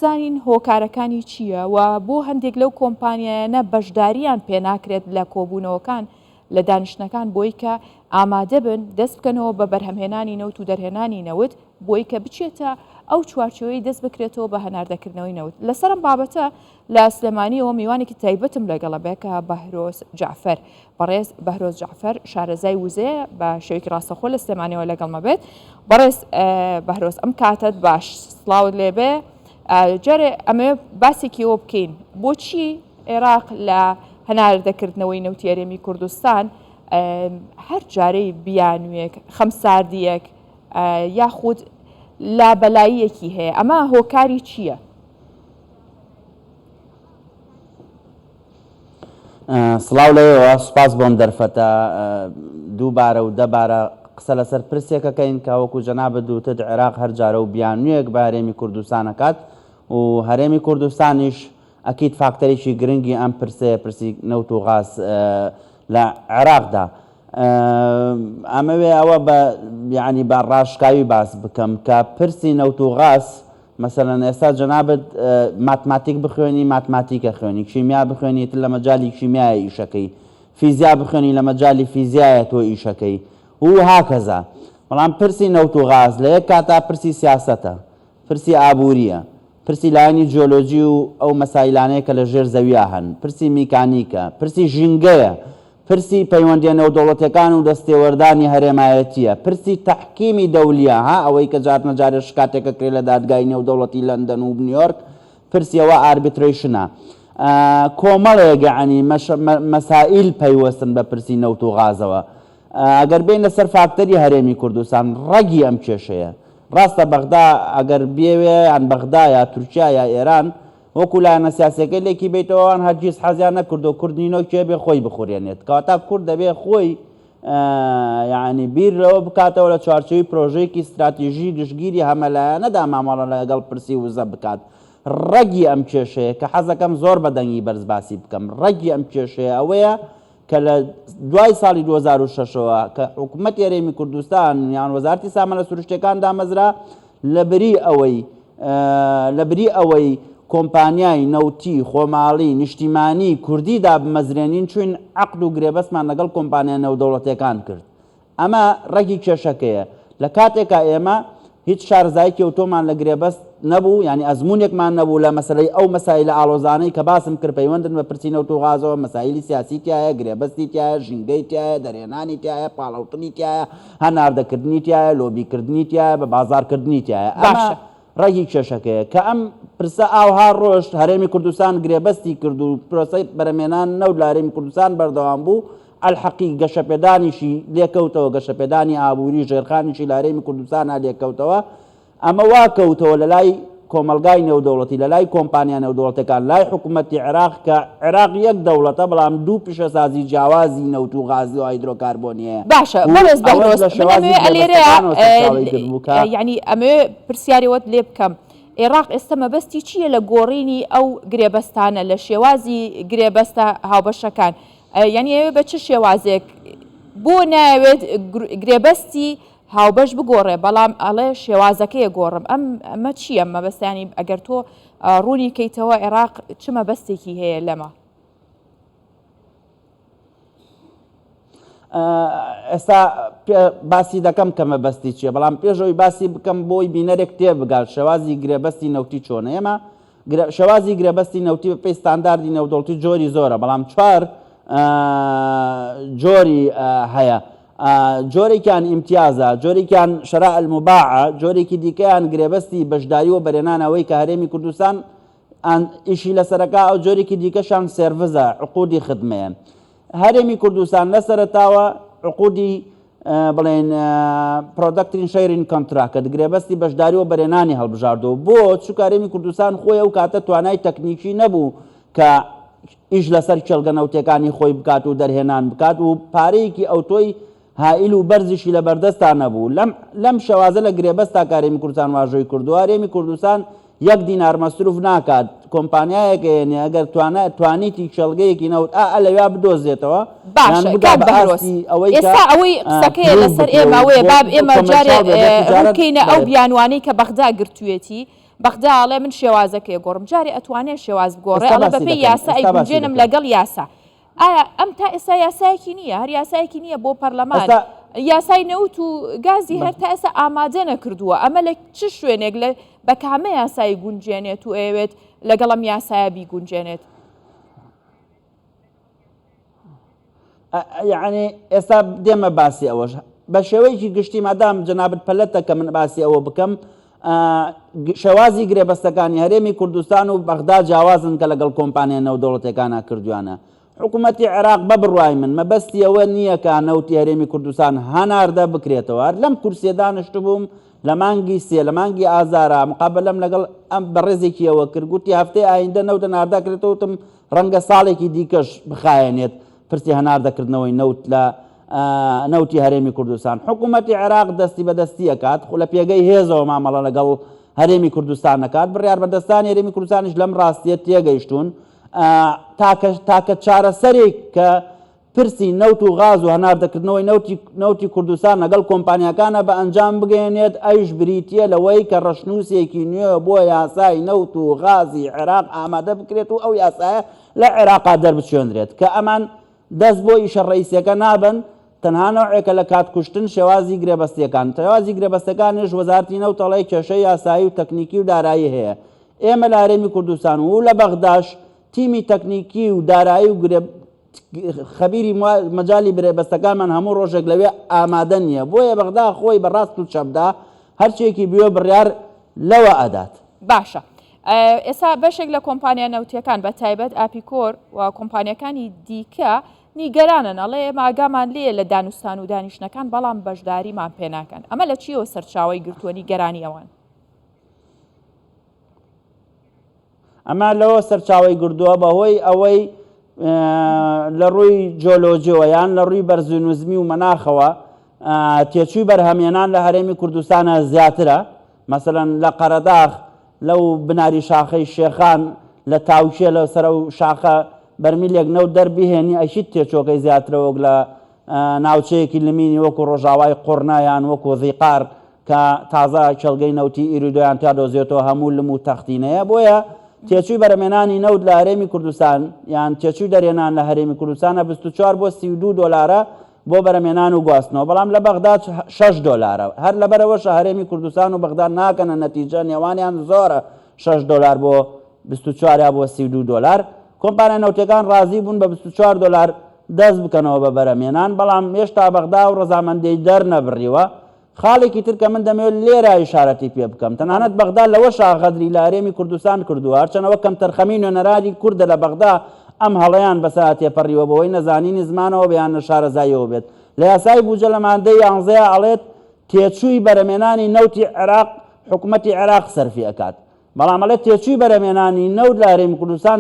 زانین هۆکارەکانی چییە و بۆ هەندێک لەو کۆمپانیایانە بەشداریان پێناکرێت لە کۆبوونەوەکان لە دانیشتەکان بۆی کە ئامادە بن دەست بکەنەوە بە بەرهەمهێنانی نەوت و دەرهێنانی نەوت بۆی کە بچێتە ئەو چوارچەوەی دەست بکرێتەوە بە هەناردەکردنەوەی نەوت. لەسەرم بابەتە لە سلێمانیەوە میوانێکی تایبەتم لەگەڵە بێکە بەهرۆز جعفەر بەڕێز بەهرۆز جعفەر شارەزای وزەیە بە شێوەیەکی ڕاستەخۆ لە سلێمانیەوە لەگەڵمە بێت. بەڕێز بەهرۆز ئەم کاتت باش سڵاوت لێبێ. جارێ ئەمە باسێکیەوە بکەین بۆچی عێراق لە هەناردەکردنەوەی نەوتی هەرێمی کوردستان هەر جارەی بیانوێک خەمساردیەک یاخود لابەلاییەکی هەیە ئەمە هۆکاری چییە؟ سڵاو لەوەوە سوپاس بۆم دەرفەتە دووبارە و دەبارە قسە لەسەر پرسێکەکەین کە وەکو جەنابەت دووتت عێراق هەر جارە و بیانوێک بە هەرێمی کوردستان ئەکات و هەرێمی کوردستانیش ئەکید فاکتەرێکی گرنگی ئەم پرسی نەوت و غاز لە عێراقدا. ئەمەوێ ئەوە بە یعنی بە ڕاشکاوی باس بکەم کە پرسی نەوت و غاز مەسەلەن ئێستا جەنابەت ماتماتیک بخوێنی ماتماتیکە خوێنی، کیمیا بخوێنیت لە مەجای کیمیایە ئیشەکەی، فیزیا بخوێنی لە مەجای فیزیایە تۆ ئیشەکەی و هاکەزا. بەڵام پرسی نەوت و غاز لە یەک کاتا پرسی سیاسەتە، پرسی ئابووریە، پرسی لایەنی جیۆلۆجی و ئەو مەسایلانەیە کە لە ژێر زەویە هەن، پرسی میکانیکە، پرسی ژینگەیە، پرسی پەیوەندیە نێودەوڵەتیەکان و دەستێوەردانی هەرێمایەتیە، پرسی تەحکیمی دەولیە ئەوەی کە جارنەجارێ شکاتێکە کرێ لە دادگای نێودەوڵەتی لەندەن و نیویۆرک، پرسیەوە ئاربیتریشنە. کۆمەڵێک یعنی مەسائیل پەیوەستن بە پرسی نەوت و غازەوە. ئەگەر بین لەسەر فاکتەری هەرێمی کوردستان ڕەگی ئەم کێشەیە. ڕاستە بەغدا ئەگەر بێوێ یان بەغدا یا تورکیا یا ئێران وەکو لایەنە سیاسەکەی لێکی بیتەوەوان هەرگیز حەزیان نەکرد و کورد نینۆکێ بێ خۆی بخورێنێت کەواتە کورد دەبێ خۆی یعنی بیر لەوە بکاتەوە لە چوارچەوەی پرۆژەیەکی استراتیژی گشتگیری هەمەلایەنەدا مامەڵە لەگەڵ پرسی وزە بکات. ڕەگی ئەم کێشەیە کە حەزەکەم زۆر بەدەنگی بەرز باسی بکەم ڕەگی ئەم کێشەیە ئەوەیە کە لە دوای ساڵی 2006ەوە کە حکوومەتی هەرێمی کوردستان یان وەزارەتی سامانە سروشتیەکان دامەزرا لەبری ئەوەی کۆمپانیای نەوتی خۆماڵی نیشتیمانی کوردیدا بمەزرێنین چوین عەقد و گرێبەستمان لەگەڵ کۆمپانیا نێودەوڵەتیەکان کرد. ئەمە ڕەگی کێشەکەیە. لە کاتێکە ئێمە هیچ شارزای کەوتۆمان لە گرێبەست نەبوو، ینی ئەزمونێکمان نەبوو لە مەسەلەی ئەو مەسایلە ئاڵۆزانەی کە باسم کرد پەیوەندن بە پرسی نەوت و غازەوە، مەسایلی سیاسی تایە، گرێبەستی تایە، ژینگەی تایە، دەرهێنانی تایە، پاڵەوتنی تایە، هەناردەکردنی تایە، لۆبیکردنی تایە، بە بازارکردنی تایە. ئەمە ڕێگی کێشەکەیە کە ئەم پرسە ئاوها ڕۆشت هەرێمی کوردستان گرێبەستی کرد و پرۆسەی بەرەمێنان نەوت لە هەرێمی کوردستان بەردەوام بوو. ئەلحەقی گەشەپێدانیشی لێکەوتەوە، گەشەپێدانی ئابووری ژێرخانیشی لە هەرێمی کوردستانە لێکەوتەوە. ئەمە واکەوتەوە لە لای کۆمەلگای نێودەوڵەتی، لە لای کۆمپانیا نێودەوڵەتەکان، لای حکوومەتی عێراق کە عێراق یەک دەوڵەتە بەڵام دوو پیشەسازی جیاوازی نەوت و غازی و هایدرۆکاربۆنیەیە. باشە بەڕێز بەهرۆز ئەلێرەیە یعنی ئەمێ پرسیارەوەت لێ بکەم عێراق ئێستا مەبەستی چییە لە گۆڕینی ئەو گرێبەستانە لە شێوازی گرێبەستە هاوبەشەکان؟ یعنی ئەوێ بە چ شێوازێک بۆ ناوێت گرێبەستی هاوبەش بگۆڕێ بەڵام ئەڵێ شێوازەکەیە گۆڕم ئەمە چییە مەبەستانی ئەگەر تۆ ڕوونی کەیتەوە عێراق چ مەبەستێکی هەیە لەمە؟ ئێستا باسی دەکەم کە مەبەستی چییە، بەڵام پێشەوەی باسی بکەم بۆی بینەرێک تێبگات شێوازی گرێبەستی نەوتی چۆنە. ئێمە شێوازی گرێبەستی نەوتی بە پێی ستانداردی نێودەوڵەتی جۆری زۆرە، بەڵام چوار جۆری هەیە. جۆرێکیان ئیمتیازە، جۆرێکیان شەراع الموباعە، جۆرێکی دیکەیان گرێبەستی بەشداری و بەرێنانەوەی کە هەرێمی کوردستان ئیشی لەسەرەکە، ئەو جۆرێکی دیکەشان سێرڤزە، عقودی خدمەیە. هەرێمی کوردستان لەسەرەتاوە عقودی بڵێن پرۆدەکتین شەیرین کۆنتراکت گرێبەستی بەشداری و بەرێنانی هەڵبژاردەوە. بۆ چونکە هەرێمی کوردستان خۆی ئەو کاتە توانای تەکنیکی نەبوو کە ئیش لەسەر کێڵگە نەوتەکانی خۆی بکات و دەرهێنان بکات و پارەیەکی ئەوتۆی هائیل و بەرزیشی لە بەردەستان نەبوو. لەم شەوازە لە گرێبەستا کارێمی کوردستان واژۆی کردووە. هەرێمی کوردستان یەک دینار مەسروف ناکات کۆمپانیایەکە هێنێ ئەگەر توانیتی کێڵگەیەکی نەوت لەوێ بدۆزێتەوە. باشە کاک بەهرۆز ئێستا ئەوەی قسەکەیە لەسەر ئێمە ئەوەیە باب ئێمە جارێ ڕووکەینە ئەو بیانوانەی کە بەغدا گرتوێتی بەغداڵێ من شێوازەکەی گۆڕم جارێ ئەتوانێت شێواز بگۆڕێ ئەڵە بەپێی یاسا ئەیگونجێنم لەگەڵ یاسا ئایا ئەم تا ئێستا یاسایەکی نییە هەر یاسایەکی نییە بۆ پەرلەمان یاسای نەوت و گازی هەر تا ئێستا ئامادە نەکردووە ئەمە لە چ شوێنێک لە بە کامە یاسایی گونجێنێت و ئەوێت لەگەڵم یاسایە بیگونجێنێت یعنی ئێستا دێمە باسی ئەوەش بە شێوەیەکی گشتی مادام جەنابەت پەلەتە کە من باسی ئەوە بکەم شێوازی گرێبەستەکانی هەرێمی کوردستان و بەغدا جیاوازن کە لەگەڵ کۆمپانیا نەودەوڵەتیەکانە کردویانە حکوومەتی عێراق بە بڕوای من مەبەستی ئەوە نییە کە نەوتی هەرێمی کوردستان هەناردە بکرێتەوە لەم کورسیە دانیشت بووم لە مانگی سێ لە مانگی ئازارە مقابلەم لەگەڵ ئەم بەڕێزێکی ئەوە کرد گوتی هەفتەی ئایندە نەوتە نارداکرێتەوەتم ڕەنگە ساڵێکی دیکەش بخایەنێت پرسی هەناردەکردنەوەی نەوت لە نەوتی هەرێمی کوردستان حکوومەتی عێراق دەستی بەدەستی ئەکات لە پێگەی هێزەوە مامەڵە لەگەڵ هەرێمی کوردستان نەکات بڕیار بەدەستانی هەرێمی کوردستانیش لەم ڕاستیە تێگەیشتون تاکە چارەسەرێک کە پرسی نەوت و غاز و هەناردەکردنەوەی نەوتی کوردستان لەگەڵ کۆمپانیەکانە بە ئەنجام بگەێنێت ئەویش بریتیە لەوەی کە ڕەشنووسێکی نوێ بۆ یاسای نەوت و غازی عێراق ئامادە بکرێت و ئەو یاسایە لە عێراقا دەربچێنرێت کە ئەمان دەست بۆ ئیشە ڕئیسیەکە نابن تەنها نەوعێکە لە کاتکوشتن شێوازی گرێبەستیەکان شێوازی گرێبەستەکانیش وەزارەتی نەوتەڵی کێشەی یاسایی و تەکنیکی و دارایی هەیە ئێمە لە هەرێمی کوردستان و لە بەغداش تیمی تەکنیکی و دارایی و خەبیری مەجای برێبەستەکانمان هەموو ڕۆژێک لەوێ ئامادە نییە بۆیە بەغدا خۆی بەڕاست و چەپدا هەرچێکی بێ بڕیار لەوە ئەدات باشە ئێستا بەشێک لە کۆمپانیا نەوتیەکان بە تایبەت ئاپیکۆر و کۆمپانیەکانی دیکە نیگەرانن ئەڵێ ئاگامان لێ لە دانوستان و دانیشتەکان بەڵام بەشداریمان پێ ناکەن ئەمە لە چیەوە سەرچاوی گرتووە نیگەرانی ئەوان ئەمە لەوە سەرچاوی گردووە بەهۆی ئەوەی لە ڕووی جۆلۆجیەوە یان لە ڕووی بەرزونوزمی و مەناخەوە تێچووی بەرهەمێنان لە هەرێمی کوردستانە زیاترە مەسەڵەن لە قەرەداغ لەو بناری شاخەی شێخان لە تاوشێ لە سەر و شاخە بەرمیلێک نەوت دەربهێنی ئەشیت تێچۆکەی زیاترە وەک لە ناوچەیەکی لمینی وەکو ڕۆژاوای قوڕنایان وەکو زیقار کە تازە چەڵگەی نەوتی ئیرودۆیان تا دۆزێتەوە هەموو لم و تەختینەیە بۆیە تێچووی بەرهەمێنانی نەوت لە هەرێمی کوردستان یان تێچووی دەرێنان لە هەرێمی کوردستانە 24 بۆ 32 دۆلارە بۆ بەرهەمێنان و گواستنەوە بەڵام لە بەغدا 6 دۆلارە هەر لەبەرەوەشە هەرێمی کوردستان و بەغدا ناکەنە نەتیجە نێوانیان زۆرە 6 دۆلار بۆ 24 بۆ 32 دۆلار کۆمپانیا نەوتەکان ڕازی بوون بە 24 دۆلار دەست بکەنەوە بە بەرهەمێنان بەڵام هێشتا بەغدا و ڕەزامەندەی دەرنەبڕیوە خاڵێکی تر کە من دەمەوێت لێرە ئیشارەتی پێ بکەم تەنانەت بەغدا لەوە شاغەدری لە هەرێمی کوردستان کردووە هەرچەنەوە کەم تەرخەمی نوێنەرانی کوردە لە بەغدا ئەم هەڵەیان بەسەرا تێپەڕیوە بەوەی نەزانینی زمانەوە بەیان لە شارەزاییەوە بێت لە یاسای بوجە لە مادەی 11 ئەڵێت تێچووی بەرهەمێنانی نەوتی عێراق حکوومەتی عێراق سەرفی ئەکات بەڵام ئەڵێت تێچووی بەرهەمێنانی نەوت لە هەرێمی کوردستان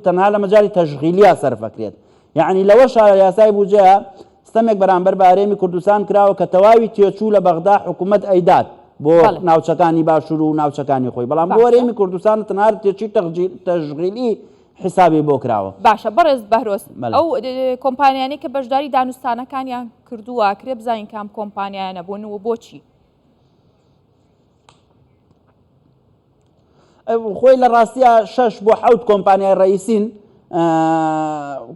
تەنها لە مەجای تەشغیلیە سەرفەکرێت یعنی لەوە شارە یاسای بوجەیە ستەمێک بەرامبەر بە هەرێمی کوردستان کراوە کە تەواوی تێچوو لە بەغدا حکوومەت ئەیدات بۆ ناوچەکانی باشوور و ناوچەکانی خۆی بەڵام بۆ هەرێمی کوردستان تەنها تێچووی تەشغیلی حسابی بۆ کراوە باشە بەڕێز بەهرۆز ئەو کۆمپانیانی کە بەشداری دانوستانەکانیان کردووە کرێ بزانین کام کۆمپانیایانە بۆنەوە بۆچی خۆی لە ڕاستیە 6 بۆ 7 کۆمپانیای ڕئیسین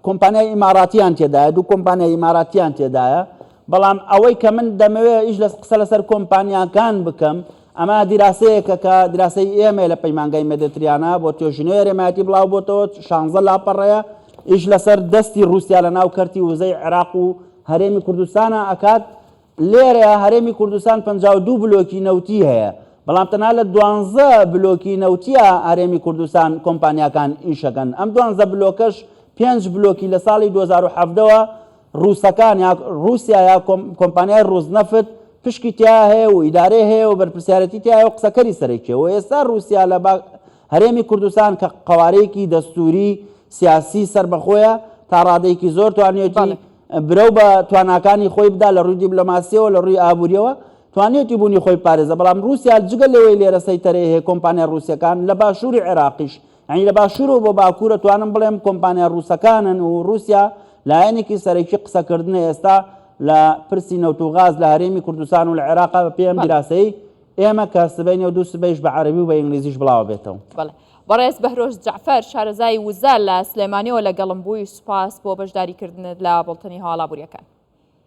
کۆمپانیای ئیماراتیان تێدایە دوو کۆمپانیای ئیماراتیان تێدایە بەڵام ئەوەی کە من دەمەوێت ئیش لە قسە لەسەر کۆمپانیاکان بکەم ئەمە دیراسەیەکە کە دیراسەی ئێمە لە پەیمانگای مەدەتریانە بۆ توێژینەوەی هەرێمایەتی بڵاو بۆتەوە 16 لاپەڕەیە ئیش لەسەر دەستی رووسیا لە ناو کەرتی وزەی عێراق و هەرێمی کوردستانە ئەکات لێرە هەرێمی کوردستان 52 بلۆکی نەوتی هەیە بەڵام تەنها لە 12 بلۆکی نەوتیە هەرێمی کوردستان کۆمپانیاکان ئیشەکەن ئەم 12 بلۆکەش 5 بلۆکی لە ساڵی 2017ەوە رووسەکان یا رووسیا یا کۆمپانیای ڕووزنەفت پشکی تیا هەیە و ئیدارەی هەیە و بەرپرسیارەتی تایە و قسەکەری سەرێکیەوە ئێستا رووسیا لە هەرێمی کوردستان کە قەوارەیەکی دەستوری سیاسی سربەخۆیە تا ڕادەیەکی زۆر توانێتی برەو بە تواناکانی خۆی بدا لە ڕووی دیبلۆماسیەوە لە ڕووی ئابوووریەوە توانێتی بوونی خۆی پارێزە بەڵام رووسیا جگە لەوەی لێرە سەیتەرەی هەیە کۆمپانیا ڕووسیەکان لە باشووری عێراقیش یعنی لە باشوور و بۆ باکوورە توانم بڵێم کۆمپانیا ڕووسەکانن و رووسیا لایەنێکی سەرەکی قسەکردنە ئێستا لە پرسی نەوت و غاز لە هەرێمی کوردستان و لە عێراق بە پێم دیراسەی ئێمە کە سبەینە و دوو سبەیش بە عەربی و بە ئینگلیزیش بڵاو بێتەوە. بەڵێ بەڕێز بەهرۆز جەعفەر شارەزای وزار لە سلێمانیەوە لەگەڵم بووی سوپاس بۆ بەشداریکردنت لە بڵتنی هەواڵابووریەکان.